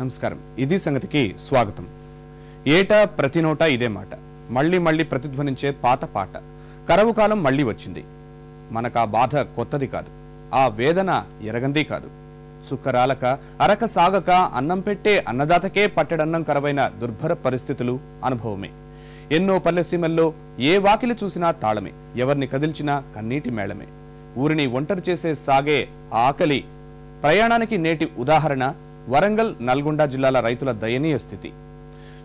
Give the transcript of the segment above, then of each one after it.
నమస్కారం. ఇది సంగతికి స్వాగతం. ఏటా ప్రతి నోట ఇదే మాట, మళ్ళీ మళ్ళీ ప్రతిధ్వనించే పాత పాట. కరవు కాలం మళ్ళీ వచ్చింది. మనకా బాధ కొత్తది కాదు, ఆ వేదన ఎరగంది కాదు. సుక్కరాలక అరక సాగక అన్నం పెట్టే అన్నదాతకే పట్టెడన్నం కరవైన దుర్భర పరిస్థితులు అనుభవమే. ఎన్నో పల్లెసీమల్లో ఏ వాకిలి చూసినా తాళమే, ఎవరిని కదిల్చినా కన్నీటి మేళమే. ఊరిని ఒంటరి చేసే సాగే ఆకలి ప్రయాణానికి నేటి ఉదాహరణ వరంగల్, నల్గొండ జిల్లాల రైతుల దయనీయ స్థితి.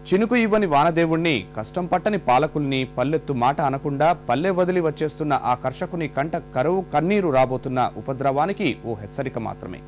చినుకు ఇవ్వని వానదేవుణ్ణి, కష్టం పట్టని పాలకుల్ని పల్లెత్తు మాట అనకుండా పల్లె వదిలి వచ్చేస్తున్న ఆ కర్షకుని కంట కరువు కన్నీరు రాబోతున్న ఉపద్రవానికి ఓ హెచ్చరిక మాత్రమే.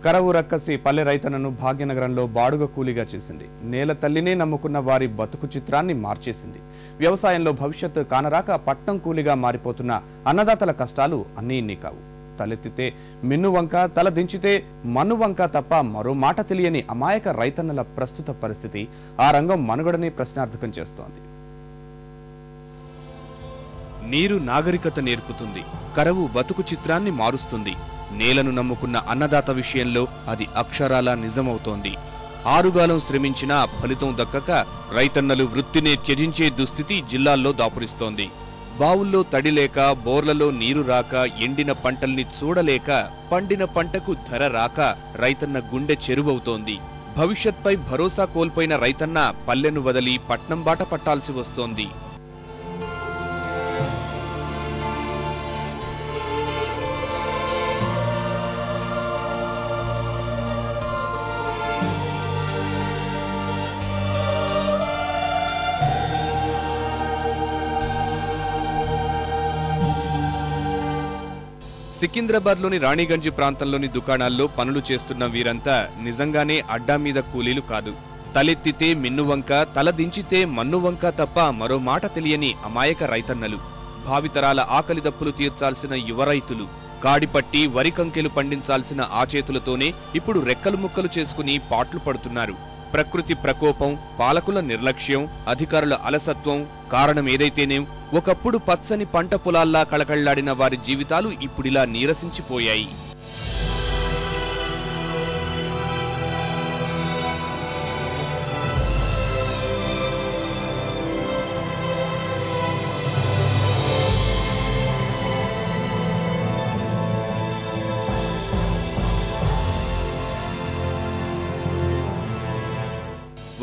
కరవు రక్కసి పల్లె రైతన్నను భాగ్యనగరంలో బాడుగ కూలీగా చేసింది. నేల తల్లినే నమ్ముకున్న వారి బతుకు చిత్రాన్ని మార్చేసింది. వ్యవసాయంలో భవిష్యత్తు కానరాక పట్నం కూలీగా మారిపోతున్న అన్నదాతల కష్టాలు అన్నీ ఇన్ని కావు. తలెత్తితే మిన్ను వంక, తల దించితే మన్ను వంక తప్ప మరో మాట తెలియని అమాయక రైతన్నల ప్రస్తుత పరిస్థితి ఆ రంగం మనుగడని ప్రశ్నార్థకం చేస్తోంది. నీరు నాగరికత నేర్పుతుంది, కరవు బతుకు చిత్రాన్ని మారుస్తుంది. నేలను నమ్ముకున్న అన్నదాత విషయంలో అది అక్షరాలా నిజమవుతోంది. ఆరుగాలం శ్రమించినా ఫలితం దక్కక రైతన్నలు వృత్తినే త్యజించే దుస్థితి జిల్లాల్లో దాపురిస్తోంది. బావుల్లో తడి లేక, బోర్లలో నీరు రాక, ఎండిన పంటల్ని చూడలేక, పండిన పంటకు ధర రాక రైతన్న గుండె చెరువవుతోంది. భవిష్యత్పై భరోసా కోల్పోయిన రైతన్న పల్లెను వదిలి పట్నం బాట పట్టాల్సి వస్తోంది. సికింద్రాబాద్లోని రాణిగంజ్ ప్రాంతంలోని దుకాణాల్లో పనులు చేస్తున్న వీరంతా నిజంగానే అడ్డా మీద కూలీలు కాదు. తలెత్తితే మిన్నువంక, తల దించితే మన్నువంక తప్ప మరో మాట తెలియని అమాయక రైతన్నలు. భావితరాల ఆకలి దప్పులు తీర్చాల్సిన యువ రైతులు. కాడిపట్టి వరి కంకెలు పండించాల్సిన ఆ చేతులతోనే ఇప్పుడు రెక్కలు ముక్కలు చేసుకుని పాట్లు పడుతున్నారు. ప్రకృతి ప్రకోపం, పాలకుల నిర్లక్ష్యం, అధికారుల అలసత్వం కారణమేదైతేనే ఒకప్పుడు పచ్చని పంట పొలాల్లా కళకళ్లాడిన వారి జీవితాలు ఇప్పుడిలా నీరసించిపోయాయి.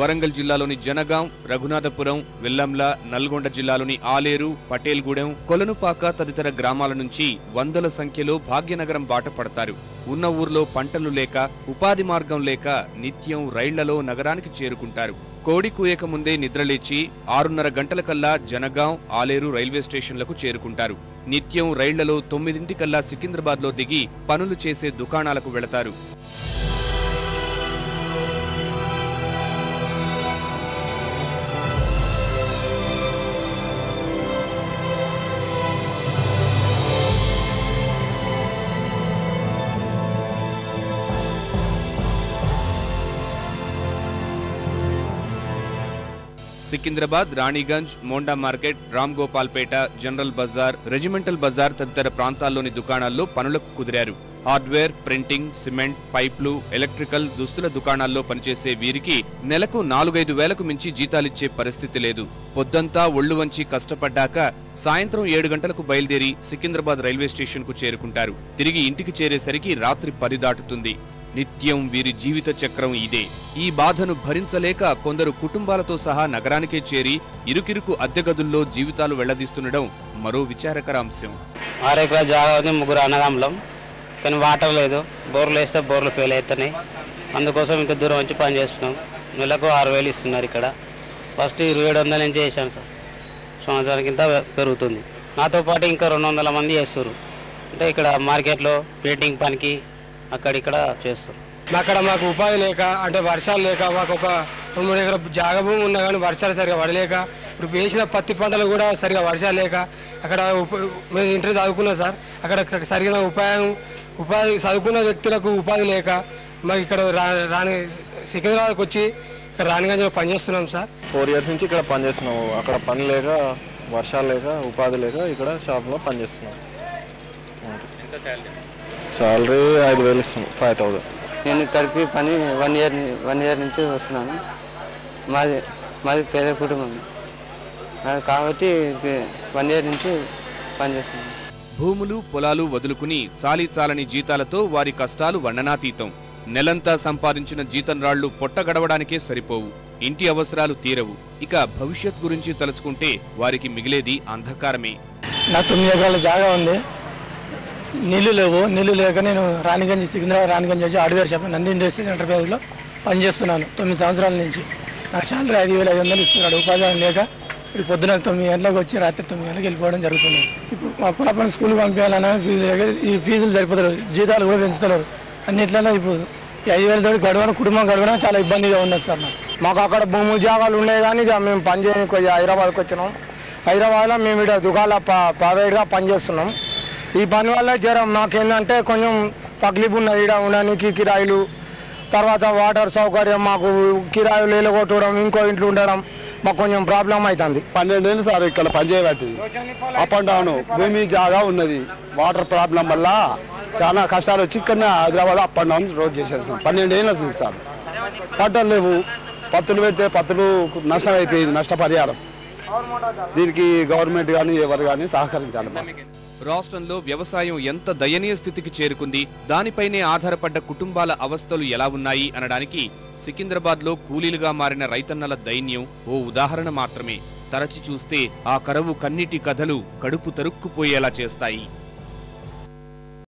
వరంగల్ జిల్లాలోని జనగాం, రఘునాథపురం, వెల్లంల, నల్గొండ జిల్లాలోని ఆలేరు, పటేల్గూడెం, కొలనుపాక తదితర గ్రామాల నుంచి వందల సంఖ్యలో భాగ్యనగరం బాట పడతారు. ఉన్న ఊర్లో పంటలు లేక, ఉపాధి మార్గం లేక నిత్యం రైళ్లలో నగరానికి చేరుకుంటారు. కోడి కూయక ముందే నిద్రలేచి 6:30 గంటలకల్లా జనగాం, ఆలేరు రైల్వే స్టేషన్లకు చేరుకుంటారు. నిత్యం రైళ్లలో 9 సికింద్రాబాద్లో దిగి పనులు చేసే దుకాణాలకు వెళతారు. Secunderabad, Ranigunj, Monda Market, Ramgopalpet, General Bazaar, Regimental Bazaar తదితర ప్రాంతాల్లోని దుకాణాల్లో పనులకు కుదిరారు. హార్డ్వేర్, ప్రింటింగ్, సిమెంట్, పైప్లు, ఎలక్ట్రికల్, దుస్తుల దుకాణాల్లో పనిచేసే వీరికి నెలకు 4-5 వేలకు మించి జీతాలిచ్చే పరిస్థితి లేదు. పొద్దంతా ఒళ్లు వంచి కష్టపడ్డాక సాయంత్రం 7 గంటలకు బయలుదేరి సికింద్రాబాద్ రైల్వే స్టేషన్ కు చేరుకుంటారు. తిరిగి ఇంటికి చేరేసరికి రాత్రి 10 దాటుతుంది. నిత్యం వీరి జీవిత చక్రం ఇదే. ఈ బాధను భరించలేక కొందరు కుటుంబాలతో సహా నగరానికే చేరి ఇరుకిరుకు అద్దె గదుల్లో జీవితాలు వెళ్లదీస్తుండడం మరో విచారకర అంశం. 6 ఎకరాల జాగా ఉంది, 3 అన్నదమ్ములం. కానీ వాటర్ లేదు, బోర్లు వేస్తే బోర్లు ఫెయిల్ అవుతున్నాయి. అందుకోసం ఇంత దూరం వచ్చి పని చేస్తున్నాం. నెలకు 6,000 ఇస్తున్నారు ఇక్కడ. ఫస్ట్ 2700 నుంచి చేశాను సార్. సంవత్సరానికి ఇంత పెరుగుతుంది. నాతో పాటు ఇంకా 200 మంది చేస్తారు. అంటే ఇక్కడ మార్కెట్లో ప్రింటింగ్ పనికి అక్కడిక్కడ చేస్తారు. అక్కడ మాకు ఉపాధి లేక, అంటే వర్షాలు లేక, మాకు ఒక 2-3 ఎకరాల జాగ భూమి ఉన్నా కానీ వర్షాలు సరిగా పడలేక, ఇప్పుడు వేసిన పత్తి పంటలు కూడా సరిగా వర్షాలు లేక, అక్కడ మేము ఇంటర్ చదువుకున్నాం సార్. అక్కడ సరిగిన ఉపాధి చదువుకున్న వ్యక్తులకు ఉపాధి లేక మాకు ఇక్కడ రాని సికింద్రాబాద్కి వచ్చి ఇక్కడ రాణిగంజ్లో పనిచేస్తున్నాం సార్. 4 years నుంచి ఇక్కడ పనిచేస్తున్నాము. అక్కడ పని లేక, వర్షాలు లేక, ఉపాధి లేక ఇక్కడ షాప్లో పనిచేస్తున్నాం. శాలరీ 5,000 ఇస్తున్నాం, 5,000. నేను ఇక్కడికి పని 1 year నుంచి వస్తున్నాను. మాది పేద కుటుంబం కాబట్టి 1 year నుంచి పనిచేస్తున్నాను. భూములు పొలాలు వదులుకుని చాలీచాలని జీతాలతో వారి కష్టాలు వర్ణనాతీతం. నెలంతా సంపాదించిన జీతం రాళ్లు పొట్టగడవడానికే సరిపోవు, ఇంటి అవసరాలు తీరవు. ఇక భవిష్యత్ గురించి తలుచుకుంటే వారికి మిగిలేది అంధకారమే. నా 9 ఎకరాల జాగా ఉంది, నీళ్లు లేవు. నీళ్లు లేక నేను రాణిగంజ్ సికింద్రాబాద్ రాణిగంజ్ వచ్చి హార్డ్వేర్ షాప్ నంది ఇండస్ట్రీ ఎంటర్ప్రైజ్లో పనిచేస్తున్నాను 9 సంవత్సరాల నుంచి. నాకు శాలరీ 5,500 ఇస్తున్నాడు. ఉపాధి లేక ఇప్పుడు పొద్దున 9 గంటలకు వచ్చి రాత్రి 9 గంటలకు వెళ్ళిపోవడం జరుగుతుంది. ఇప్పుడు మా పాపని స్కూల్కి పంపించాలన్నా ఈ ఫీజులు సరిపోతారు, జీతాలు కూడా పెంచుతున్నారు. అన్నిట్లలో ఇప్పుడు 5,000 తోటి గడవడం, కుటుంబం గడవడం చాలా ఇబ్బందిగా ఉన్నది సార్. మాకు అక్కడ భూమి జాగాలు ఉన్నాయి కానీ ఇక మేము పని చేయడానికి హైదరాబాద్కి వచ్చినాం. హైదరాబాద్లో మేము ఇక్కడ దుకాణాల ప్రైవేట్గా పనిచేస్తున్నాం. ఈ పని వల్ల మాకేంటంటే కొంచెం తక్లీఫ్ ఉన్నది. ఇక్కడ ఉండడానికి కిరాయిలు, తర్వాత వాటర్ సౌకర్యం, మాకు కిరాయిలు ఎలగొట్టడం, ఇంకో ఇంట్లో ఉండడం మాకు కొంచెం ప్రాబ్లం అవుతుంది. 12 ఏళ్ళు సార్ ఇక్కడ పనిచేయబట్టి. అప్ అండ్ డౌన్ భూమి జాగా ఉన్నది. వాటర్ ప్రాబ్లం వల్ల చాలా కష్టాలు వచ్చి ఇక్కడ హైదరాబాద్ అప్ అండ్ డౌన్ రోజు చేసేస్తాం. 12 ఏళ్ళు వస్తుంది సార్. పంటలు లేవు, పత్తులు పెడితే పత్తులు నష్టం అయిపోయింది, నష్టపరిహారం. దీనికి గవర్నమెంట్ కానీ ఎవరు కానీ సహకరించాలి. రాష్ట్రంలో వ్యవసాయం ఎంత దయనీయ స్థితికి చేరుకుంది, దానిపైనే ఆధారపడ్డ కుటుంబాల అవస్థలు ఎలా ఉన్నాయి అనడానికి సికింద్రాబాద్లో కూలీలుగా మారిన రైతన్నల దైన్యం ఓ ఉదాహరణ మాత్రమే. తరచి చూస్తే ఆ కరవు కన్నీటి కథలు కడుపు తరుక్కుపోయేలా చేస్తాయి.